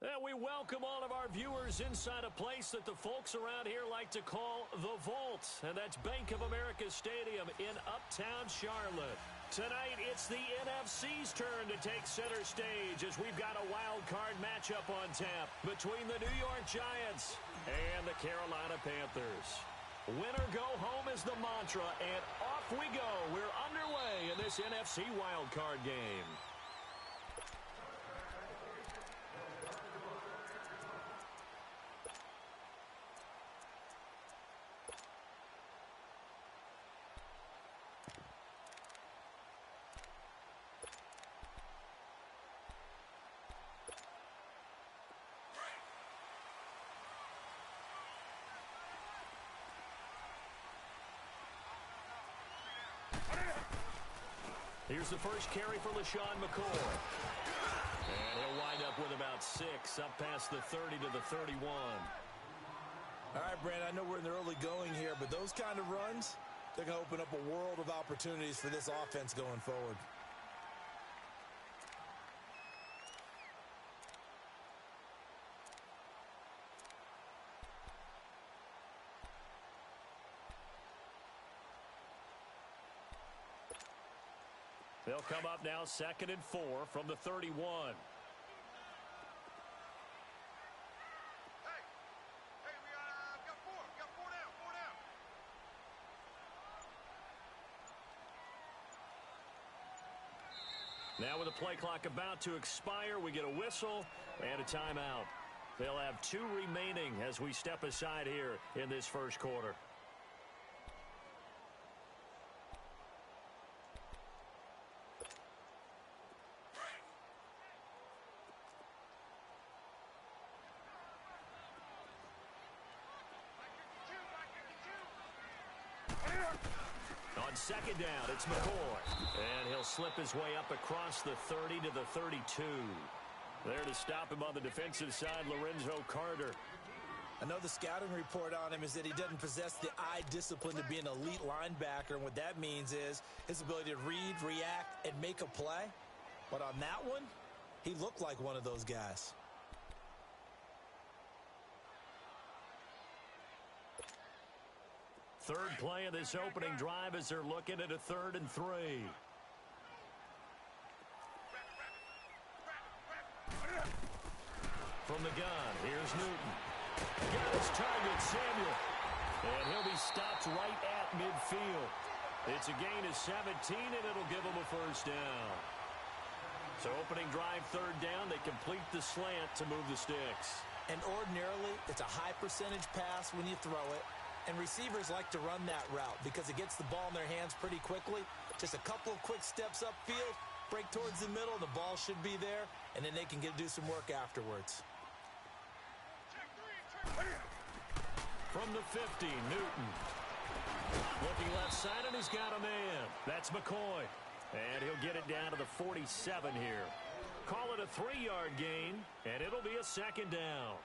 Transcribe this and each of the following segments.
And we welcome all of our viewers inside a place that the folks around here like to call the Vault. And that's Bank of America Stadium in Uptown Charlotte. Tonight, it's the NFC's turn to take center stage as we've got a wild card matchup on tap between the New York Giants and the Carolina Panthers. Win or go home is the mantra, and off we go. We're underway in this NFC wild card game. Here's the first carry for LaShawn McCoy. And he'll wind up with about 6, up past the 30 to the 31. All right, Brandon, I know we're in the early going here, but those kind of runs, they're going to open up a world of opportunities for this offense going forward. They'll come up now 2nd and 4 from the 31. We got four down. Now with the play clock about to expire, we get a whistle and a timeout. They'll have 2 remaining as we step aside here in this first quarter. On 2nd down, it's McCoy. And he'll slip his way up across the 30 to the 32. There to stop him on the defensive side, Lorenzo Carter. I know the scouting report on him is that he doesn't possess the eye discipline to be an elite linebacker. And what that means is his ability to read, react, and make a play. But on that one, he looked like one of those guys. Third play of this opening drive as they're looking at a 3rd and 3. From the gun, here's Newton. Got his target, Samuel. And he'll be stopped right at midfield. It's a gain of 17, and it'll give him a first down. So opening drive, 3rd down, they complete the slant to move the sticks. And ordinarily, it's a high percentage pass when you throw it. And receivers like to run that route because it gets the ball in their hands pretty quickly. Just a couple of quick steps upfield, break towards the middle, the ball should be there, and then they can do some work afterwards. From the 50, Newton. Looking left side, and he's got a man. That's McCoy. And he'll get it down to the 47 here. Call it a 3-yard gain, and it'll be a 2nd down.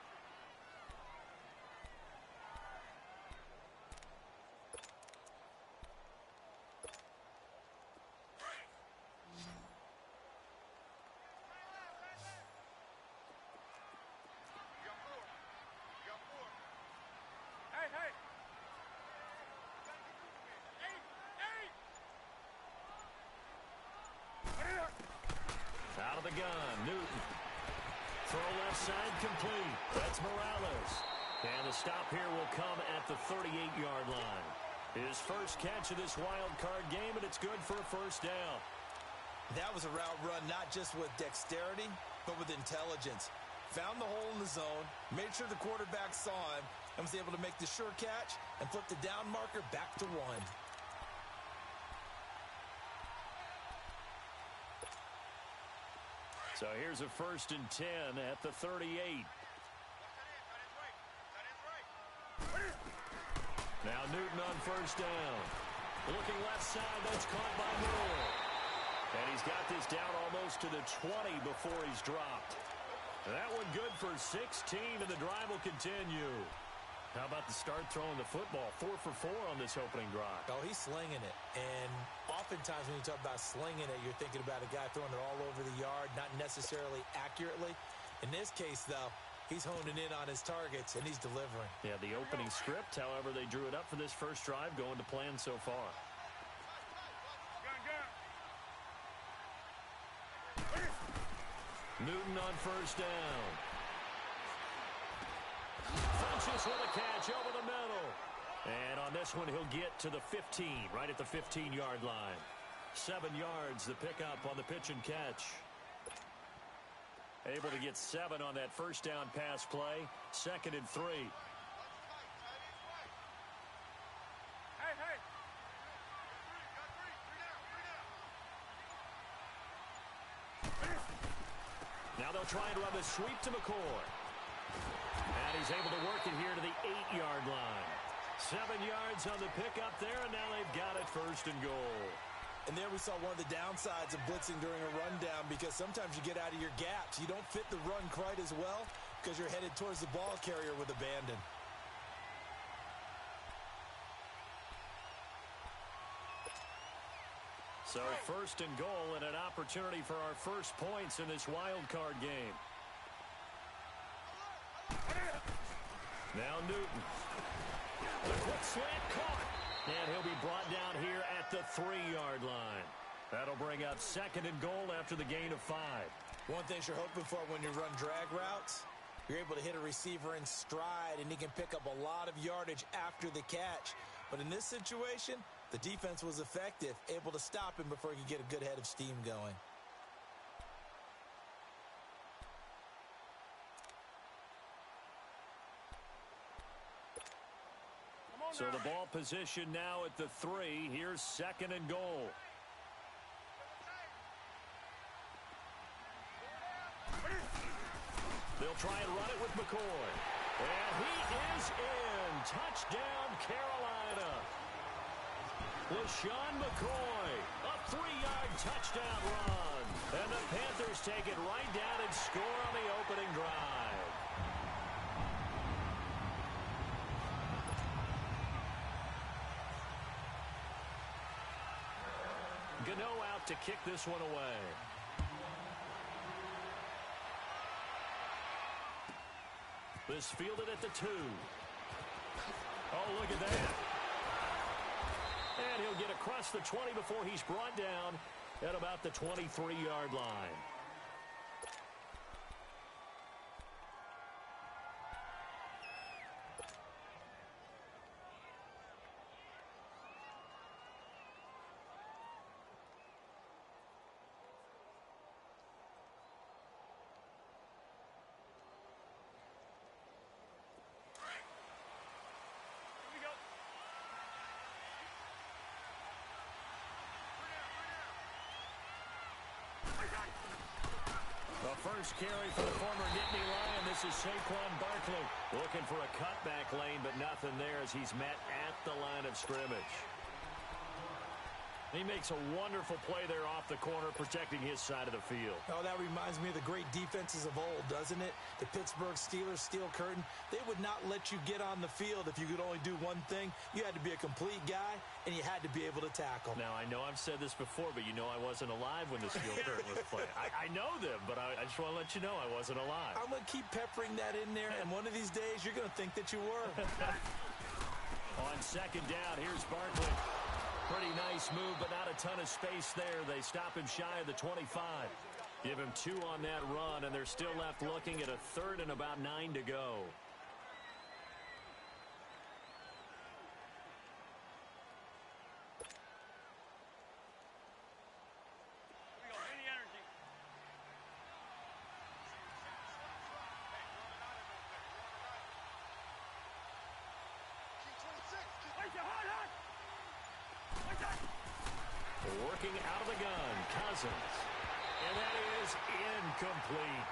Out of the gun, Newton. Throw left side complete. That's Morales. And the stop here will come at the 38-yard line. His first catch of this wild card game, and it's good for a first down. That was a route run not just with dexterity, but with intelligence. Found the hole in the zone, made sure the quarterback saw him, and was able to make the sure catch and flip the down marker back to 1. So here's a 1st and 10 at the 38. Now Newton on first down. Looking left side, that's caught by Moore. And he's got this down almost to the 20 before he's dropped. That one good for 16, and the drive will continue. How about the start throwing the football? 4 for 4 on this opening drive. Oh, he's slinging it. And oftentimes when you talk about slinging it, you're thinking about a guy throwing it all over the yard, not necessarily accurately. In this case, though, he's honing in on his targets, and he's delivering. Yeah, the opening script, however, they drew it up for this first drive, going to plan so far. Newton on first down. Funches with a catch over the middle. And on this one, he'll get to the 15, right at the 15-yard line. 7 yards, the pickup on the pitch and catch. Able to get 7 on that first down pass play. 2nd and 3. Now they'll try and run the sweep to McCoy. And he's able to work it here to the 8-yard line. 7 yards on the pickup there, and now they've got it 1st and goal. And there we saw one of the downsides of blitzing during a rundown, because sometimes you get out of your gaps. You don't fit the run quite as well because you're headed towards the ball carrier with abandon. So 1st and goal, and an opportunity for our first points in this wild card game. Now Newton. The quick slant caught. And he'll be brought down here at the 3-yard line. That'll bring up 2nd and goal after the gain of 5. One thing you're hoping for when you run drag routes, you're able to hit a receiver in stride, and he can pick up a lot of yardage after the catch. But in this situation, the defense was effective, able to stop him before he could get a good head of steam going. So the ball position now at the 3. Here's 2nd and goal. They'll try and run it with McCoy. And he is in. Touchdown, Carolina. LaShawn McCoy, a 3-yard touchdown run. And the Panthers take it right down and score on the opening drive. Gano out to kick this one away. This fielded at the 2. Oh, look at that. And he'll get across the 20 before he's brought down at about the 23-yard line. The first carry for the former Nittany Lion. This is Saquon Barkley looking for a cutback lane, but nothing there as he's met at the line of scrimmage. He makes a wonderful play there off the corner, protecting his side of the field. Oh, that reminds me of the great defenses of old, doesn't it? The Pittsburgh Steelers, steel curtain. They would not let you get on the field if you could only do one thing. You had to be a complete guy, and you had to be able to tackle. Now, I know I've said this before, but you know I wasn't alive when the steel curtain was playing. I know them, but I just want to let you know I wasn't alive. I'm going to keep peppering that in there, and one of these days you're going to think that you were. On 2nd down, here's Barkley. Pretty nice move, but not a ton of space there. They stop him shy of the 25. Give him 2 on that run, and they're still left looking at a 3rd and about 9 to go. Working out of the gun, Cousins. And that is incomplete.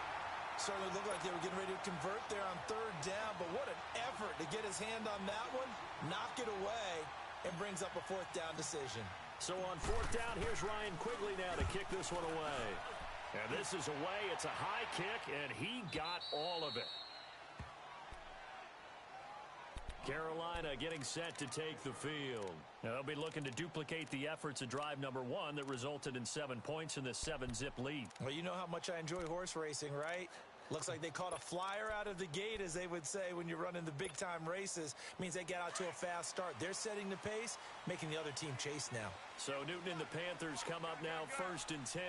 Certainly looked like they were getting ready to convert there on 3rd down, but what an effort to get his hand on that one, knock it away, and brings up a 4th down decision. So on 4th down, here's Ryan Quigley now to kick this one away. And this is away. It's a high kick, and he got all of it. Carolina getting set to take the field. Now they'll be looking to duplicate the efforts of drive number 1 that resulted in 7 points in the 7-zip lead. Well, you know how much I enjoy horse racing, right? Looks like they caught a flyer out of the gate, as they would say when you're running the big-time races. Means they get out to a fast start. They're setting the pace, making the other team chase now. So Newton and the Panthers come up now 1st and 10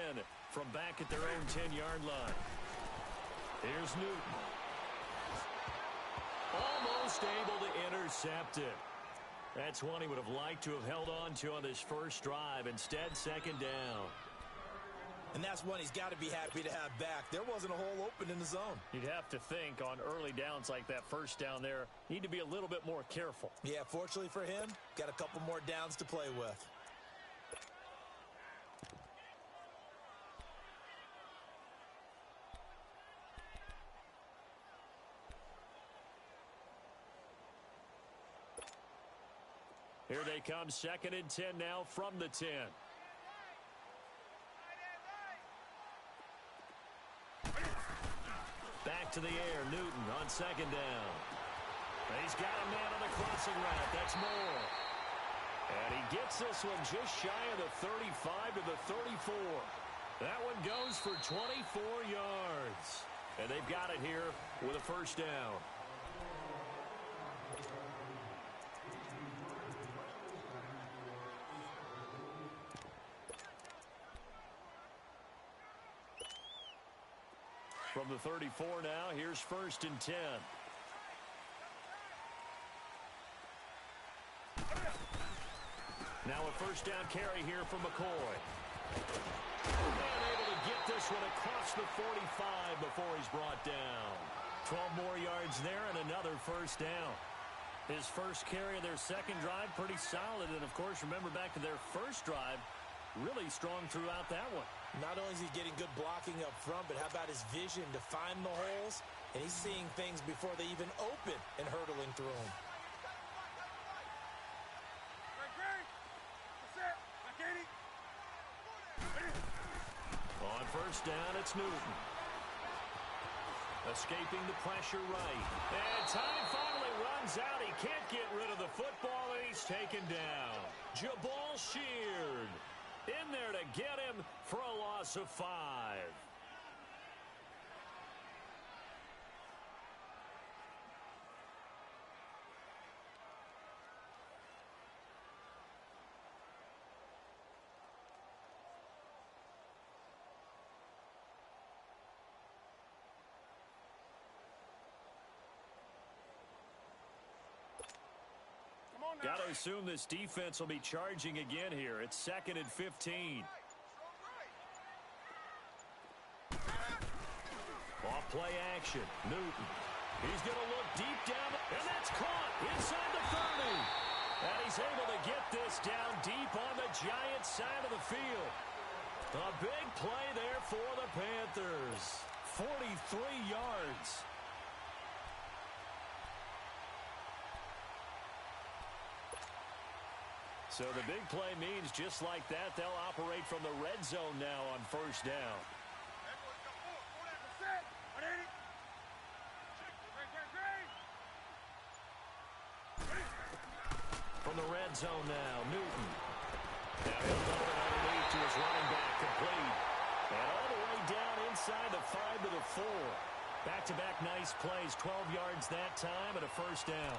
from back at their own 10-yard line. Here's Newton. Almost able to intercept it. That's one he would have liked to have held on to on this first drive. Instead, 2nd down. And that's one he's got to be happy to have back. There wasn't a hole open in the zone. You'd have to think on early downs like that first down there, need to be a little bit more careful. Yeah, fortunately for him, got a couple more downs to play with. Here they come, 2nd and 10 now from the 10. Back to the air, Newton on 2nd down. He's got a man on the crossing route. That's Moore. And he gets this one just shy of the 35 to the 34. That one goes for 24 yards. And they've got it here with a 1st down. From the 34 now, here's 1st and 10. Now a 1st down carry here from McCoy. And able to get this one across the 45 before he's brought down. 12 more yards there and another 1st down. His first carry of their 2nd drive, pretty solid. And, of course, remember back to their 1st drive, really strong throughout that one. Not only is he getting good blocking up front, but how about his vision to find the holes? And he's seeing things before they even open and hurdling through them. On 1st down, it's Newton. Escaping the pressure right. And time finally runs out. He can't get rid of the football, and he's taken down. Jabal Sheard in there to get him for a loss of 5. Got to assume this defense will be charging again here. It's 2nd and 15. Off play action. Newton. He's going to look deep down. And that's caught inside the 30. And he's able to get this down deep on the Giants side of the field. A big play there for the Panthers. 43 yards. So the big play means just like that, they'll operate from the red zone now on 1st down. From the red zone now, Newton. Now he'll dump it underneath to his running back, complete. And all the way down inside the 5 to the 4. Back-to-back nice plays, 12 yards that time and a 1st down.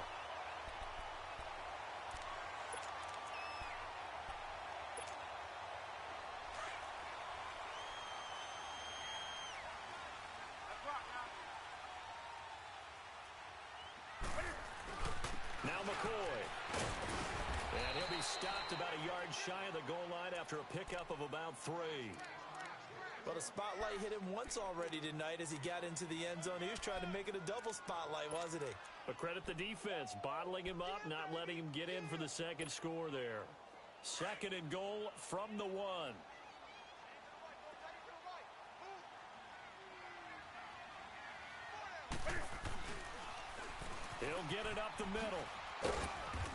Now McCoy. And he'll be stopped about a yard shy of the goal line after a pickup of about 3. Well, the spotlight hit him once already tonight as he got into the end zone. He was trying to make it a double spotlight, wasn't he? But credit the defense, bottling him up, not letting him get in for the 2nd score there. 2nd and goal from the 1. He'll get it up the middle.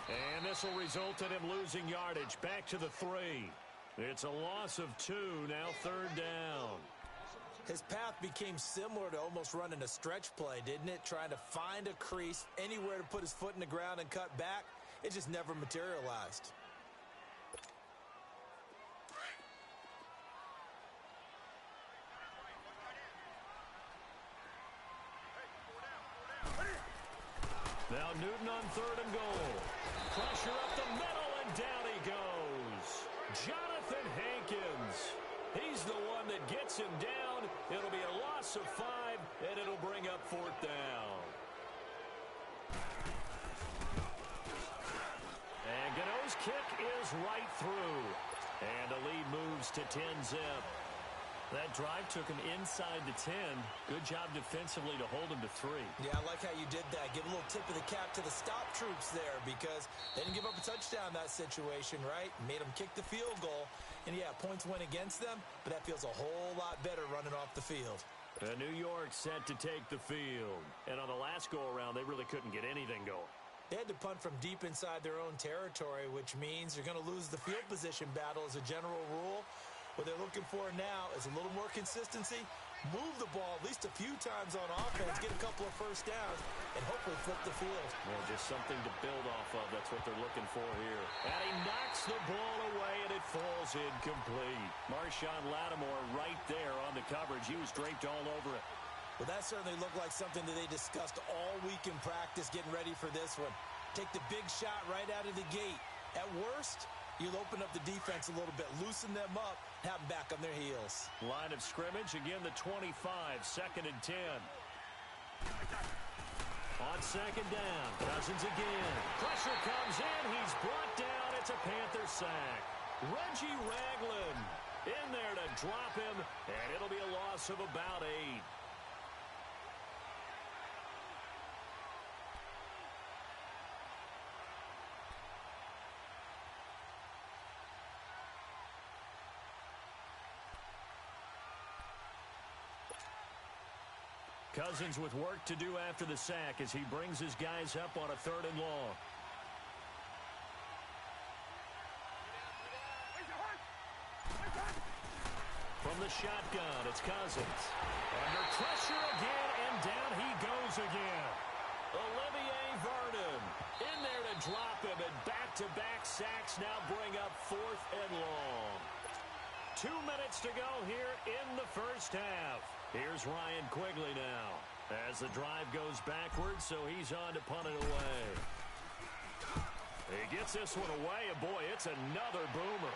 And this will result in him losing yardage. Back to the 3. It's a loss of 2, now 3rd down. His path became similar to almost running a stretch play, didn't it? Trying to find a crease, anywhere to put his foot in the ground and cut back. It just never materialized. Now Newton on 3rd and goal. Pressure up the middle, and down he goes. Jonathan Hankins. He's the one that gets him down. It'll be a loss of 5, and it'll bring up 4th down. And Gano's kick is right through. And the lead moves to 10-zip. That drive took him inside the 10. Good job defensively to hold him to 3. Yeah, I like how you did that. Give a little tip of the cap to the stop troops there because they didn't give up a touchdown in that situation, right? Made them kick the field goal. And, yeah, points went against them, but that feels a whole lot better running off the field. New York set to take the field. And on the last go-around, they really couldn't get anything going. They had to punt from deep inside their own territory, which means you're going to lose the field position battle as a general rule. What they're looking for now is a little more consistency, move the ball at least a few times on offense, get a couple of first downs, and hopefully flip the field. Well, just something to build off of. That's what they're looking for here. And he knocks the ball away, and it falls incomplete. Marshawn Lattimore right there on the coverage. He was draped all over it. Well, that certainly looked like something that they discussed all week in practice, getting ready for this one. Take the big shot right out of the gate. At worst, you'll open up the defense a little bit, loosen them up, have them back on their heels. Line of scrimmage, again the 25, 2nd and 10. On 2nd down, Cousins again. Pressure comes in, he's brought down, it's a Panther sack. Reggie Ragland in there to drop him, and it'll be a loss of about 8. Cousins with work to do after the sack as he brings his guys up on a 3rd and long. From the shotgun, it's Cousins. Under pressure again, and down he goes again. Olivier Vernon in there to drop him, and back-to-back sacks now bring up 4th and long. 2 minutes to go here in the first half. Here's Ryan Quigley now as the drive goes backwards, so he's on to punt it away. He gets this one away, and boy, it's another boomer.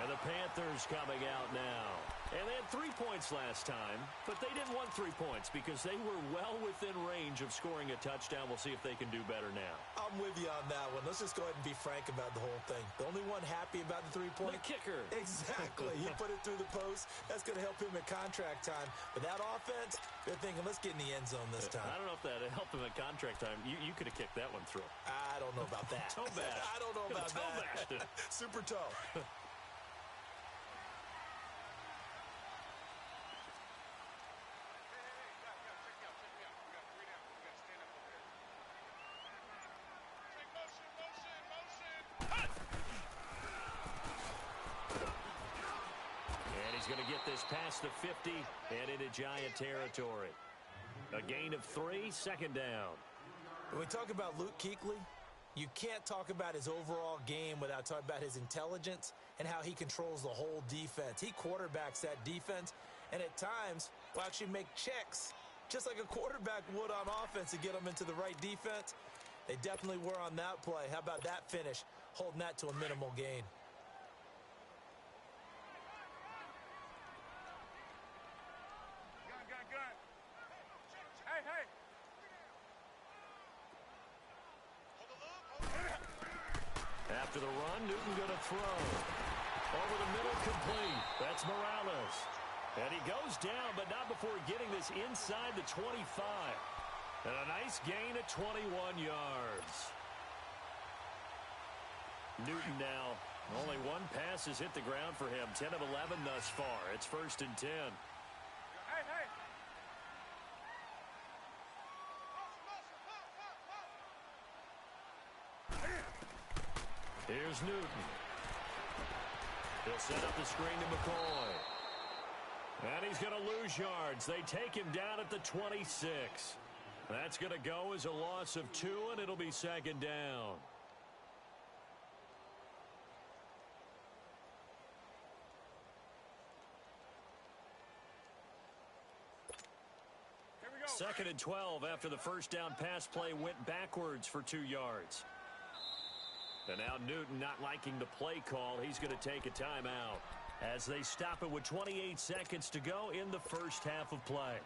And the Panthers coming out now. And they had 3 points last time, but they didn't want 3 points because they were well within range of scoring a touchdown. We'll see if they can do better now. I'm with you on that one. Let's just go ahead and be frank about the whole thing. The only one happy about the 3-point. The kicker. Exactly. He put it through the post. That's going to help him at contract time. But that offense, they're thinking, let's get in the end zone this time. I don't know if that helped him at contract time. You could have kicked that one through. I don't know about that. Toe bash. I don't know about toe that. Bashed. Super toe. Going to get this past the 50 and into Giant territory. A gain of 3, 2nd down. When we talk about Luke Kuechly, you can't talk about his overall game without talking about his intelligence and how he controls the whole defense. He quarterbacks that defense, and at times will actually make checks, just like a quarterback would on offense to get them into the right defense. They definitely were on that play. How about that finish, holding that to a minimal gain? After the run, Newton going to throw. Over the middle, complete. That's Morales. And he goes down, but not before getting this inside the 25. And a nice gain of 21 yards. Newton now, only 1 pass has hit the ground for him. 10 of 11 thus far. It's 1st and 10. Here's Newton. He'll set up the screen to McCoy. And he's going to lose yards. They take him down at the 26. That's going to go as a loss of 2, and it'll be 2nd down. Second and 12 after the first down pass play went backwards for 2 yards. And now Newton not liking the play call. He's going to take a timeout as they stop it with 28 seconds to go in the first half of play.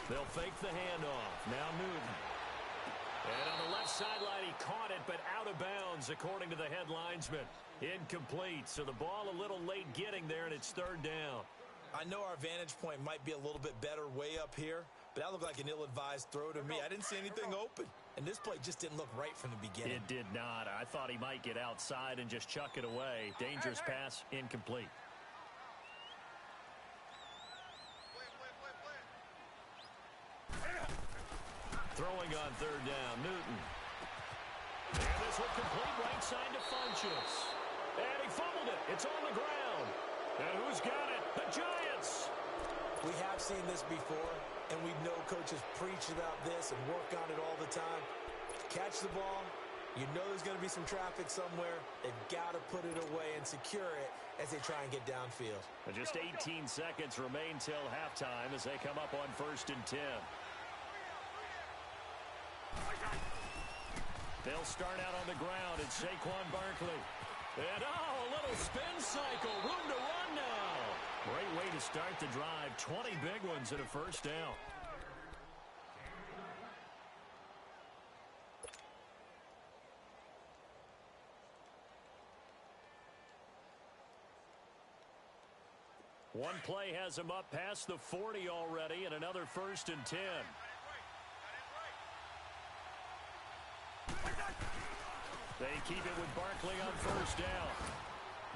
They'll fake the handoff. Now Newton. And on the left sideline, he caught it, but out of bounds, according to the head linesman. Incomplete, so the ball a little late getting there, and it's third down. I know our vantage point might be a little bit better way up here, but that looked like an ill-advised throw to me. I didn't see anything open, and this play just didn't look right from the beginning. It did not. I thought he might get outside and just chuck it away. Dangerous pass, incomplete. Throwing on third down, Newton. And this will complete right side to Funchess. And he fumbled it. It's on the ground. And who's got it? The Giants. We have seen this before, and we know coaches preach about this and work on it all the time. Catch the ball. You know there's going to be some traffic somewhere. They've got to put it away and secure it as they try and get downfield. And just 18 seconds remain till halftime as they come up on 1st and 10. They'll start out on the ground. It's Saquon Barkley. And, a little spin cycle. Room to run now. Great way to start the drive. 20 big ones and a first down. One play has him up past the 40 already, and another 1st and 10. They keep it with Barkley on 1st down.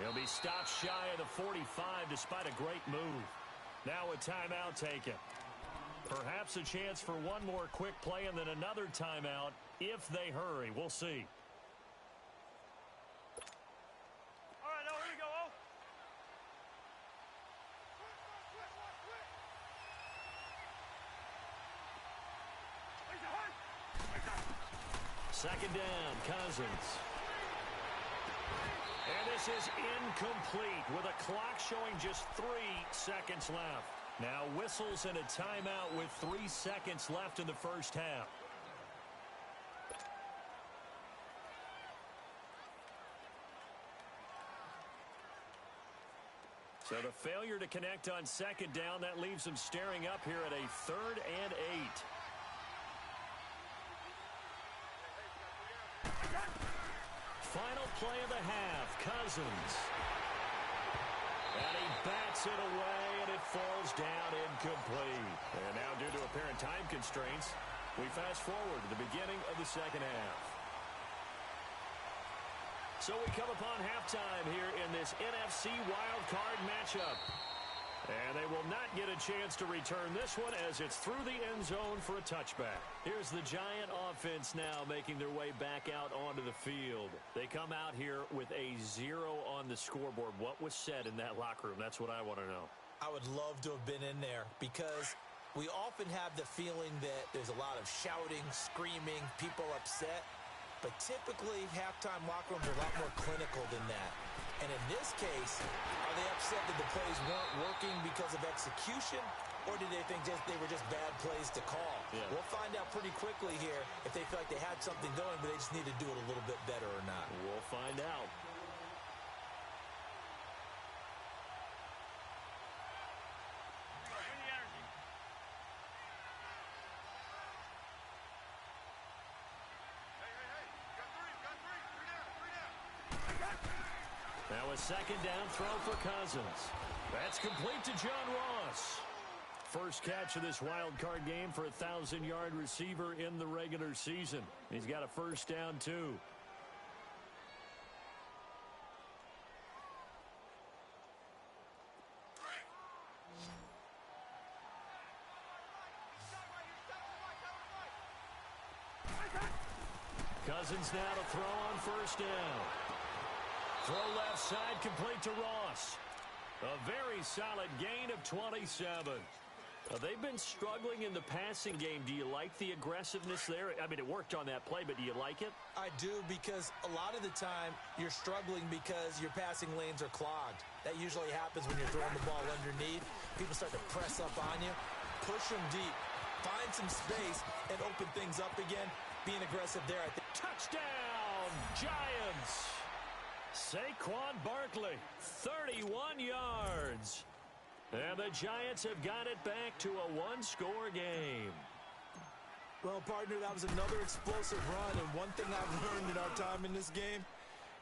He'll be stopped shy of the 45 despite a great move. Now a timeout taken. Perhaps a chance for one more quick play and then another timeout if they hurry. We'll see. All right, now here we go. Second down, Cousins. And this is incomplete with a clock showing just 3 seconds left. Now whistles and a timeout with 3 seconds left in the first half. So the failure to connect on second down, that leaves them staring up here at a 3rd and 8. Final play of the half, Cousins. And he bats it away, and it falls down incomplete. And now, due to apparent time constraints, we fast forward to the beginning of the second half. So we come upon halftime here in this NFC wildcard matchup. And they will not get a chance to return this one as it's through the end zone for a touchback. Here's the Giant offense now making their way back out onto the field. They come out here with a 0 on the scoreboard. What was said in that locker room? That's what I want to know. I would love to have been in there because we often have the feeling that there's a lot of shouting, screaming, people upset. But typically, halftime locker rooms are a lot more clinical than that. And in this case, are they upset that the plays weren't working because of execution, or did they think they were just bad plays to call? Yeah. We'll find out pretty quickly here if they feel like they had something going, but they just need to do it a little bit better or not. We'll find out. Now a second down throw for Cousins. That's complete to John Ross. First catch of this wild card game for a 1,000-yard receiver in the regular season. He's got a first down, too. Cousins now to throw on first down. Throw left side, complete to Ross. A very solid gain of 27. They've been struggling in the passing game. Do you like the aggressiveness there? I mean, it worked on that play, but do you like it? I do, because a lot of the time you're struggling because your passing lanes are clogged. That usually happens when you're throwing the ball underneath. People start to press up on you, push them deep, find some space, and open things up again. Being aggressive there, I think. Touchdown, Giants! Saquon Barkley, 31 yards. And the Giants have got it back to a one-score game. Well, partner, that was another explosive run, and one thing I've learned in our time in this game,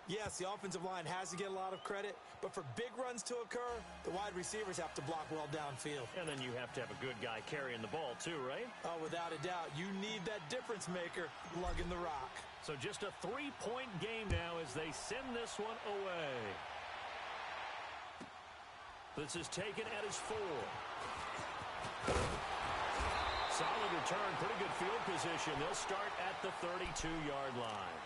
yes, the offensive line has to get a lot of credit, but for big runs to occur, the wide receivers have to block well downfield. And then you have to have a good guy carrying the ball too, right? Oh, without a doubt. You need that difference maker lugging the rock. So just a 3-point game now as they send this one away. This is taken at his 4. Solid return, pretty good field position. They'll start at the 32-yard line.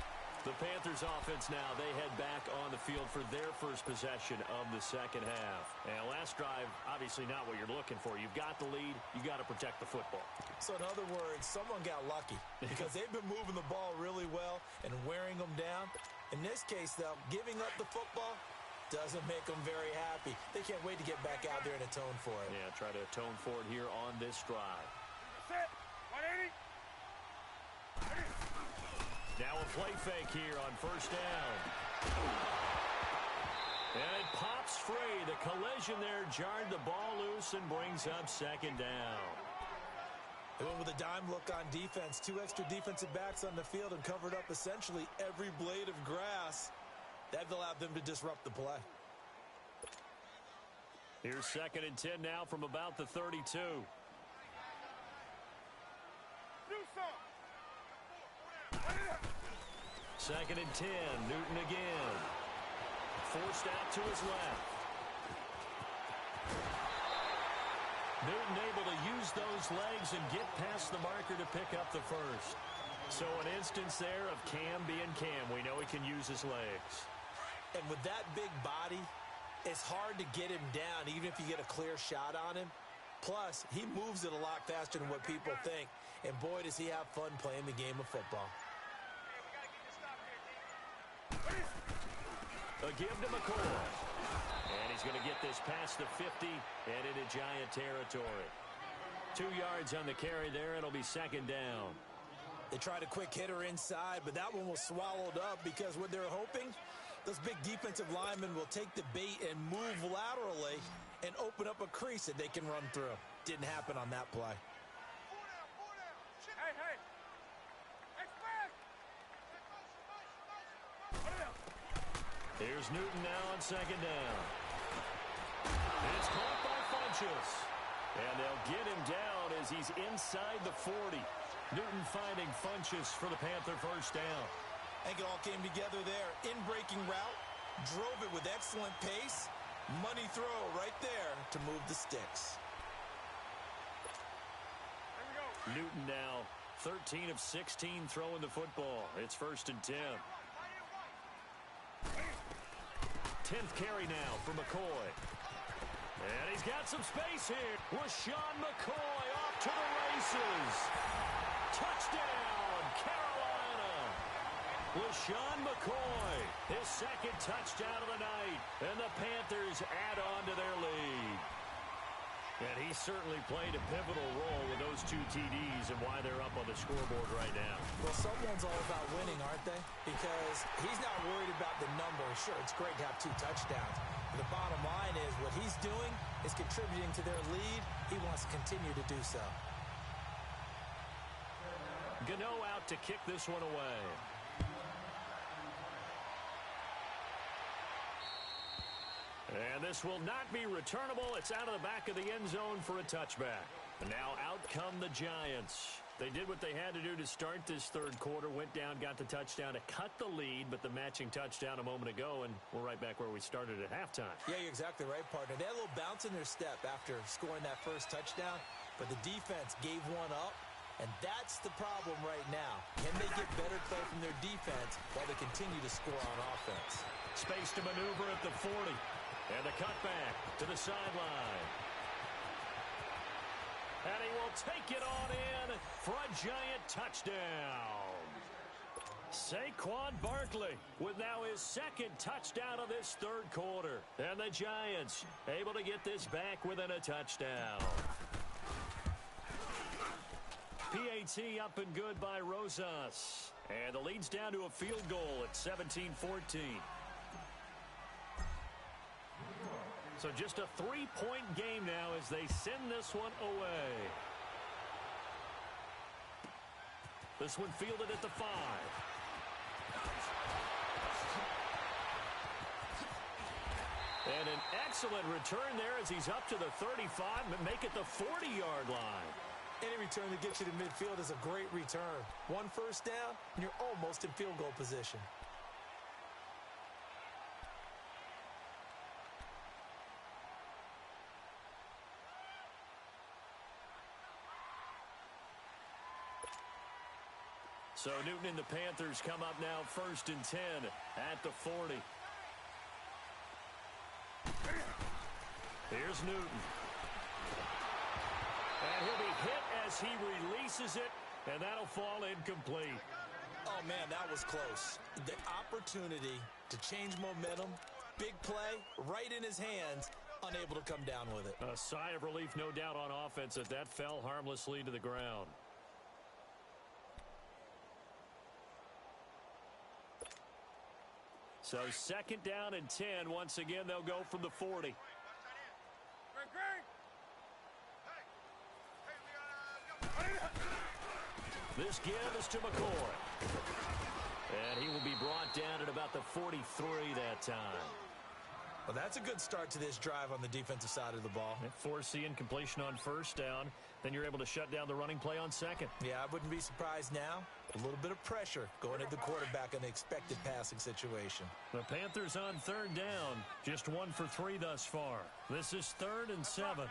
The Panthers offense now, they head back on the field for their first possession of the second half. And last drive, obviously not what you're looking for. You've got the lead. You got to protect the football. So in other words, someone got lucky because they've been moving the ball really well and wearing them down. In this case, though, giving up the football doesn't make them very happy. They can't wait to get back out there and atone for it. Yeah, try to atone for it here on this drive. Set. 180. Now a play fake here on first down. And it pops free. The collision there jarred the ball loose and brings up second down. They went with a dime look on defense. 2 extra defensive backs on the field and covered up essentially every blade of grass. That allowed them to disrupt the play. Here's 2nd and 10 now from about the 32. Do some. 2nd and 10. Newton again. Forced out to his left. Newton able to use those legs and get past the marker to pick up the first. So an instance there of Cam being Cam. We know he can use his legs. And with that big body, it's hard to get him down, even if you get a clear shot on him. Plus, he moves it a lot faster than what people think. And boy, does he have fun playing the game of football. A give to McCoy. And he's going to get this past the 50 and into Giant territory. 2 yards on the carry there. It'll be 2nd down. They tried a quick hitter inside, but that one was swallowed up because what they're hoping, those big defensive linemen will take the bait and move laterally and open up a crease that they can run through. Didn't happen on that play. Hey, hey. Here's Newton now on 2nd down. It's caught by Funchess. And they'll get him down as he's inside the 40. Newton finding Funchess for the Panther first down. I think it all came together there. In-breaking route, drove it with excellent pace. Money throw right there to move the sticks. Here we go. Newton now 13 of 16 throwing the football. It's 1st and 10. 10th carry now for McCoy. And he's got some space here. LaShawn McCoy off to the races. Touchdown, Carolina. LaShawn McCoy, his 2nd touchdown of the night. And the Panthers add on to their lead. And he certainly played a pivotal role with those 2 TDs and why they're up on the scoreboard right now. Well, someone's all about winning, aren't they? Because he's not worried about the number. Sure, it's great to have 2 touchdowns. But the bottom line is what he's doing is contributing to their lead. He wants to continue to do so. Gano out to kick this one away. And this will not be returnable. It's out of the back of the end zone for a touchback. And now out come the Giants. They did what they had to do to start this 3rd quarter. Went down, got the touchdown to cut the lead, but the matching touchdown a moment ago, and we're right back where we started at halftime. Yeah, you're exactly right, partner. They had a little bounce in their step after scoring that first touchdown, but the defense gave one up, and that's the problem right now. Can they get better play from their defense while they continue to score on offense? Space to maneuver at the 40. And the cutback to the sideline. And he will take it on in for a giant touchdown. Saquon Barkley with now his second touchdown of this third quarter. And the Giants able to get this back within a touchdown. PAT up and good by Rosas. And the lead's down to a field goal at 17-14. So just a 3-point game now as they send this one away. This one fielded at the 5. And an excellent return there as he's up to the 35 and make it the 40-yard line. Any return that gets you to midfield is a great return. One first down, and you're almost in field goal position. So Newton and the Panthers come up now 1st and 10 at the 40. Here's Newton. And he'll be hit as he releases it, and that'll fall incomplete. Oh, man, that was close. The opportunity to change momentum, big play, right in his hands, unable to come down with it. A sigh of relief, no doubt, on offense that fell harmlessly to the ground. So 2nd down and 10. Once again, they'll go from the 40. This give is to McCoy. And he will be brought down at about the 43 that time. Well, that's a good start to this drive on the defensive side of the ball. Foreseeing completion on 1st down. Then you're able to shut down the running play on 2nd. Yeah, I wouldn't be surprised now. A little bit of pressure going at the quarterback in the expected passing situation. The Panthers on 3rd down. Just 1 for 3 thus far. This is 3rd and 7. 20.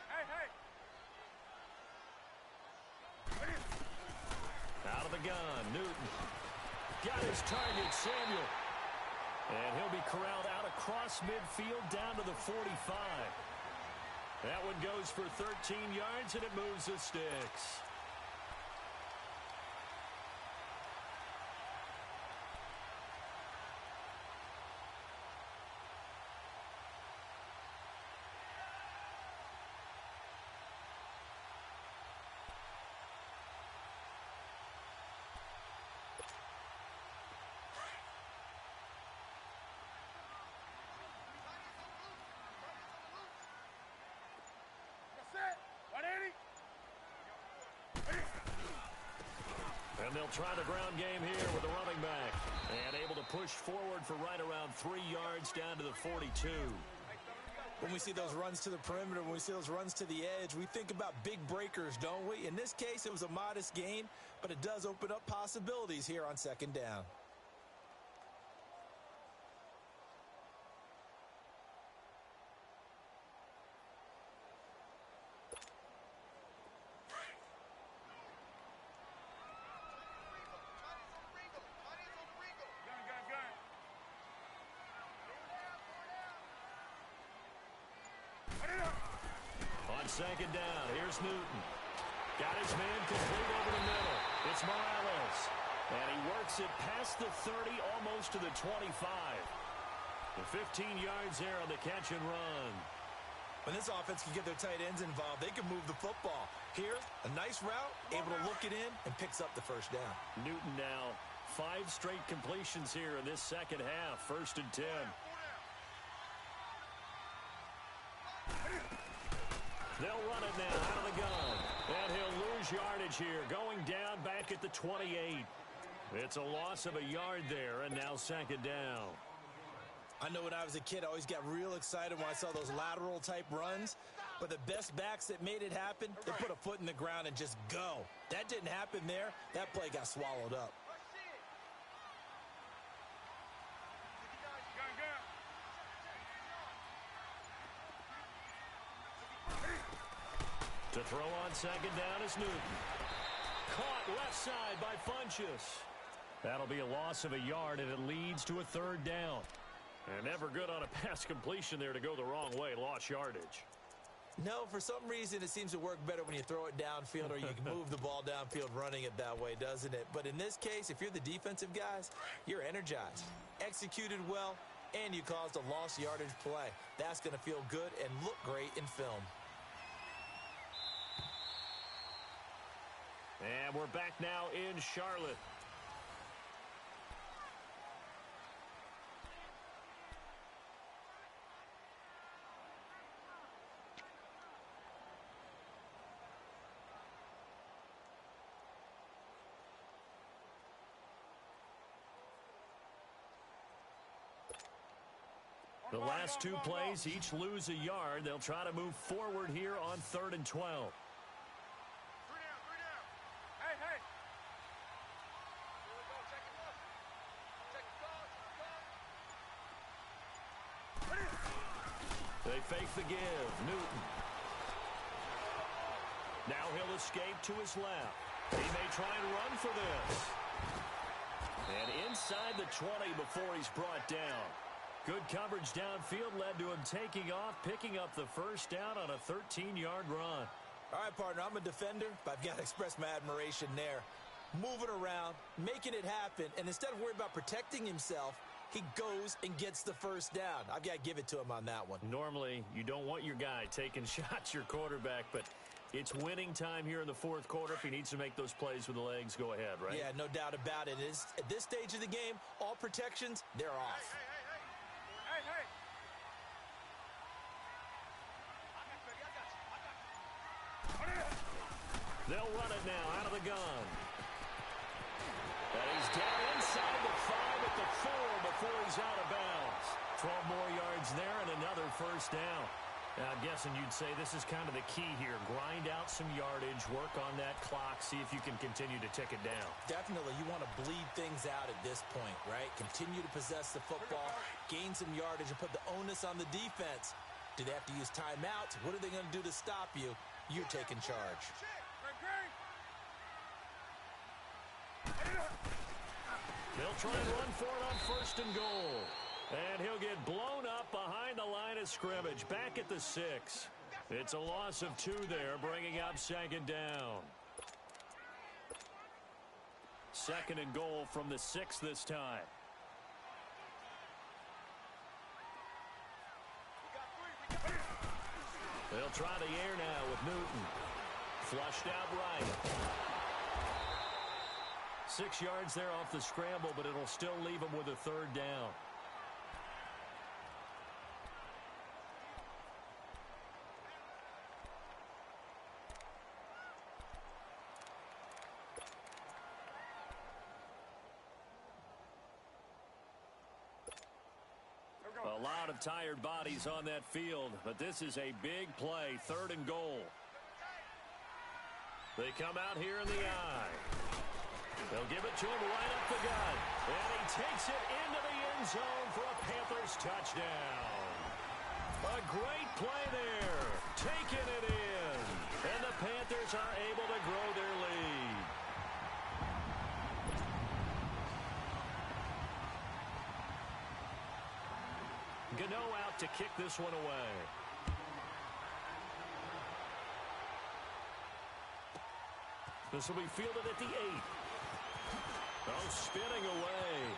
Hey. Out of the gun, Newton. Got his target, Samuel. And he'll be corralled out across midfield down to the 45. That one goes for 13 yards, and it moves the sticks. And they'll try the ground game here with the running back. And able to push forward for right around 3 yards down to the 42. When we see those runs to the perimeter, when we see those runs to the edge, we think about big breakers, don't we? In this case, it was a modest gain, but it does open up possibilities here on 2nd down. On 2nd down, here's Newton. Got his man complete over the middle. It's Morales. And he works it past the 30, almost to the 25. The 15 yards there on the catch and run. When this offense can get their tight ends involved, they can move the football. Here, a nice route, able to look it in, and picks up the 1st down. Newton now 5 straight completions here in this 2nd half. 1st and 10. They'll run it now out of the gun. And he'll lose yardage here, going down back at the 28. It's a loss of a yard there, and now 2nd down. I know when I was a kid, I always got real excited when I saw those lateral-type runs. But the best backs that made it happen, they put a foot in the ground and just go. That didn't happen there. That play got swallowed up. To throw on 2nd down is Newton. Caught left side by Funchess. That'll be a loss of a yard, and it leads to a third down. And never good on a pass completion there to go the wrong way. Lost yardage. No, for some reason, it seems to work better when you throw it downfield or you can move the ball downfield running it that way, doesn't it? But in this case, if you're the defensive guys, you're energized, executed well, and you caused a lost yardage play. That's going to feel good and look great in film. And we're back now in Charlotte. The last two plays each lose a yard. They'll try to move forward here on 3rd and 12. Three down. Hey, hey. Here we go. Check it up. Check it out. They fake the give. Newton. Now he'll escape to his left. He may try and run for this. And inside the 20 before he's brought down. Good coverage downfield led to him taking off, picking up the first down on a 13-yard run. All right, partner, I'm a defender, but I've got to express my admiration there. Moving around, making it happen, and instead of worrying about protecting himself, he goes and gets the first down. I've got to give it to him on that one. Normally, you don't want your guy taking shots, your quarterback, but it's winning time here in the fourth quarter. If he needs to make those plays with the legs, go ahead, right? Yeah, no doubt about it. At this stage of the game, all protections, they're off. Hey. They'll run it now out of the gun. And he's down inside the 5 at the 4 before he's out of bounds. 12 more yards there and another first down. Now, I'm guessing you'd say this is kind of the key here. Grind out some yardage, work on that clock, see if you can continue to tick it down. Definitely. You want to bleed things out at this point, right? Continue to possess the football, gain some yardage, and put the onus on the defense. Do they have to use timeouts? What are they going to do to stop you? You're taking charge. They'll try and run for it on 1st and goal. And he'll get blown up behind the line of scrimmage, back at the 6. It's a loss of 2 there, bringing up 2nd down. 2nd and goal from the 6 this time. They'll try the air now with Newton. Flushed out right. 6 yards there off the scramble, but it'll still leave him with a 3rd down. A lot of tired bodies on that field, but this is a big play, 3rd and goal. They come out here in the eye. They'll give it to him right up the gut. And he takes it into the end zone for a Panthers touchdown. A great play there, taking it in. And the Panthers are able to grow their lead. Gano out to kick this one away. This will be fielded at the 8. Oh, spinning away.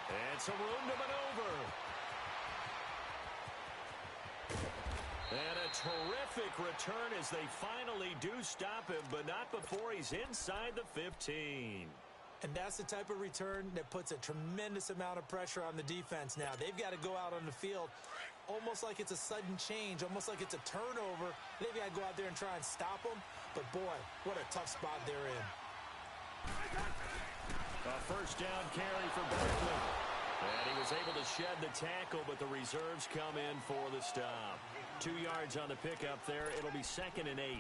And some room to maneuver. And a terrific return as they finally do stop him, but not before he's inside the 15. And that's the type of return that puts a tremendous amount of pressure on the defense now. They've got to go out on the field almost like it's a sudden change, almost like it's a turnover. They've got to go out there and try and stop them. But, boy, what a tough spot they're in. A first down carry for Barkley. And he was able to shed the tackle, but the reserves come in for the stop. 2 yards on the pickup there. It'll be 2nd and 8.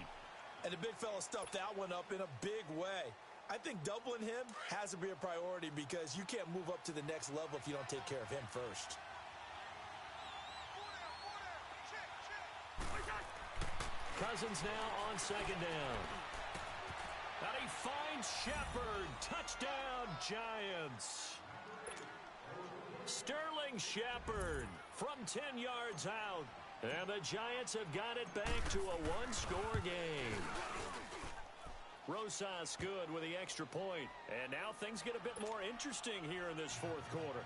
And the big fella stuffed that one up in a big way. I think doubling him has to be a priority because you can't move up to the next level if you don't take care of him first. Cousins now on 2nd down. And he finds Shepard. Touchdown, Giants. Sterling Shepard from 10 yards out. And the Giants have got it back to a one-score game. Rosas good with the extra point. And now things get a bit more interesting here in this fourth quarter.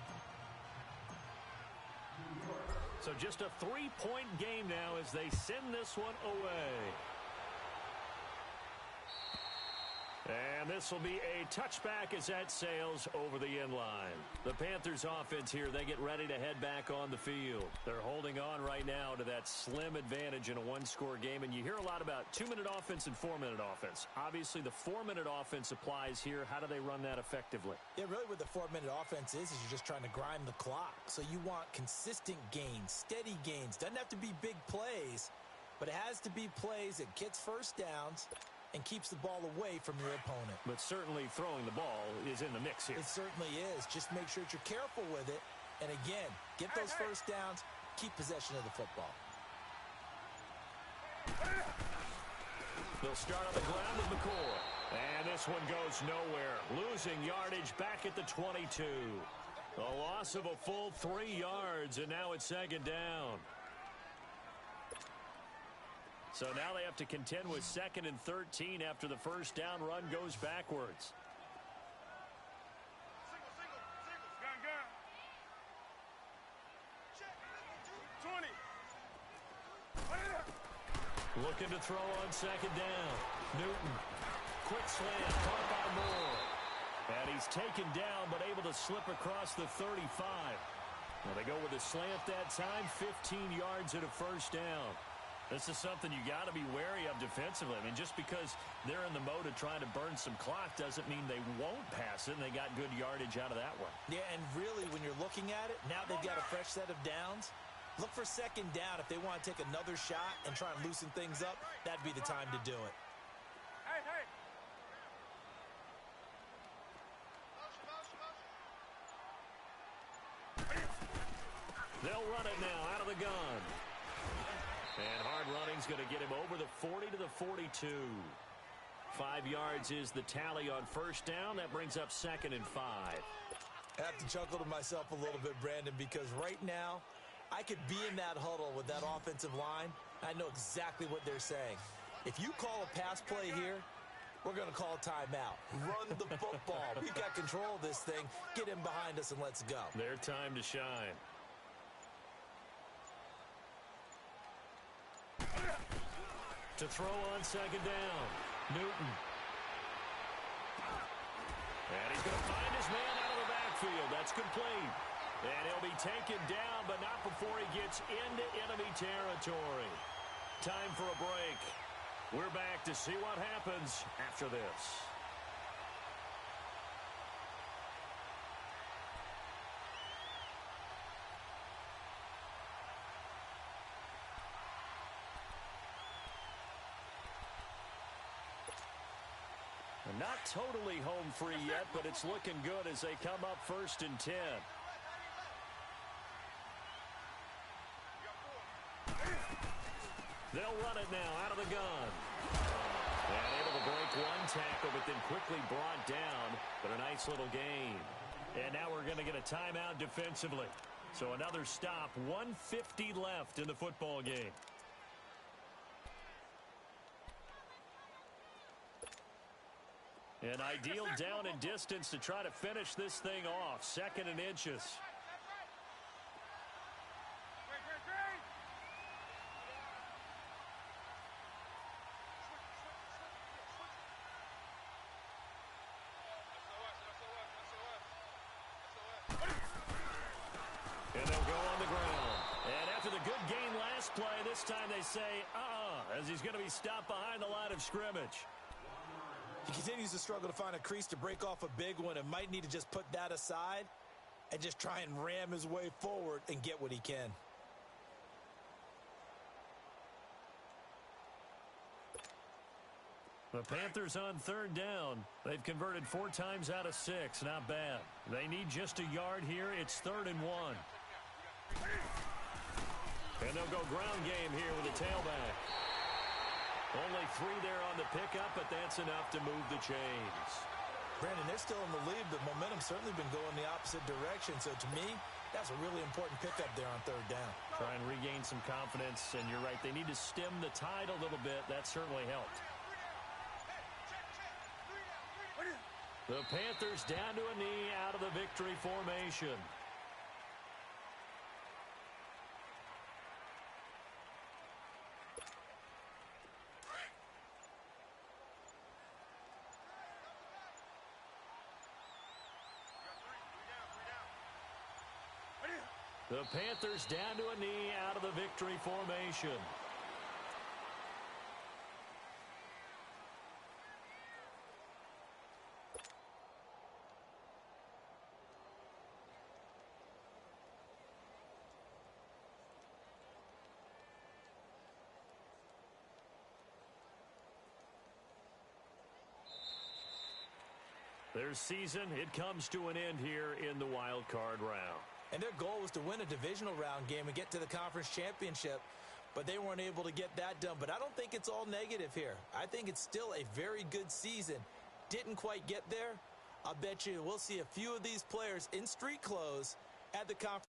So just a 3-point game now as they send this one away. And this will be a touchback as that sails over the end line. The Panthers offense here, they get ready to head back on the field. They're holding on right now to that slim advantage in a one-score game. And you hear a lot about 2-minute offense and 4-minute offense. Obviously, the 4-minute offense applies here. How do they run that effectively? Yeah, really what the 4-minute offense is you're just trying to grind the clock. So you want consistent gains, steady gains. Doesn't have to be big plays, but it has to be plays that gets first downs and keeps the ball away from your opponent. But certainly throwing the ball is in the mix here. It certainly is. Just make sure that you're careful with it. And again, get those first downs, keep possession of the football. They'll start on the ground with McCoy. And this one goes nowhere. Losing yardage back at the 22. A loss of a full 3 yards, and now it's second down. So now they have to contend with 2nd and 13 after the first down run goes backwards. Single. 20. Looking to throw on second down. Newton. Quick slant. Caught by Moore. And he's taken down but able to slip across the 35. Well, they go with a slant that time. 15 yards at a first down. This is something you got to be wary of defensively. I mean, just because they're in the mode of trying to burn some clock doesn't mean they won't pass it, and they got good yardage out of that one. Yeah, and really, when you're looking at it, now they've got a fresh set of downs. Look for second down. If they want to take another shot and try and loosen things up, that'd be the time to do it. Hey, hey. They'll run it now out of the gun. And hard running's going to get him over the 40 to the 42. 5 yards is the tally on first down. That brings up 2nd and 5. I have to chuckle to myself a little bit, Brandon, because right now I could be in that huddle with that offensive line. I know exactly what they're saying. If you call a pass play here, we're going to call a timeout. Run the football. We've got control of this thing. Get him behind us and let's go. Their time to shine. To throw on second down. Newton. And he's going to find his man out of the backfield. That's complete. And he'll be taken down, but not before he gets into enemy territory. Time for a break. We're back to see what happens after this. Not totally home free yet, but it's looking good as they come up 1st and 10. They'll run it now out of the gun. And able to break one tackle, but then quickly brought down. But a nice little gain. And now we're going to get a timeout defensively. So another stop, 1:50 left in the football game. An ideal down and distance to try to finish this thing off. 2nd and inches. And they'll go on the ground. And after the good gain last play, this time they say, as he's going to be stopped behind the line of scrimmage. He continues to struggle to find a crease to break off a big one and might need to just put that aside and just try and ram his way forward and get what he can. The Panthers on 3rd down. They've converted 4 times out of 6. Not bad. They need just a yard here. It's 3rd and 1. And they'll go ground game here with a tailback. Only 3 there on the pickup, but that's enough to move the chains. Brandon, they're still in the lead, but momentum's certainly been going the opposite direction. So to me, that's a really important pickup there on 3rd down. Try and regain some confidence, and you're right. They need to stem the tide a little bit. That certainly helped. The Panthers down to a knee out of the victory formation. The Panthers down to a knee out of the victory formation. Their season, it comes to an end here in the wild card round. And their goal was to win a divisional round game and get to the conference championship, but they weren't able to get that done. But I don't think it's all negative here. I think it's still a very good season. Didn't quite get there. I bet you we'll see a few of these players in street clothes at the conference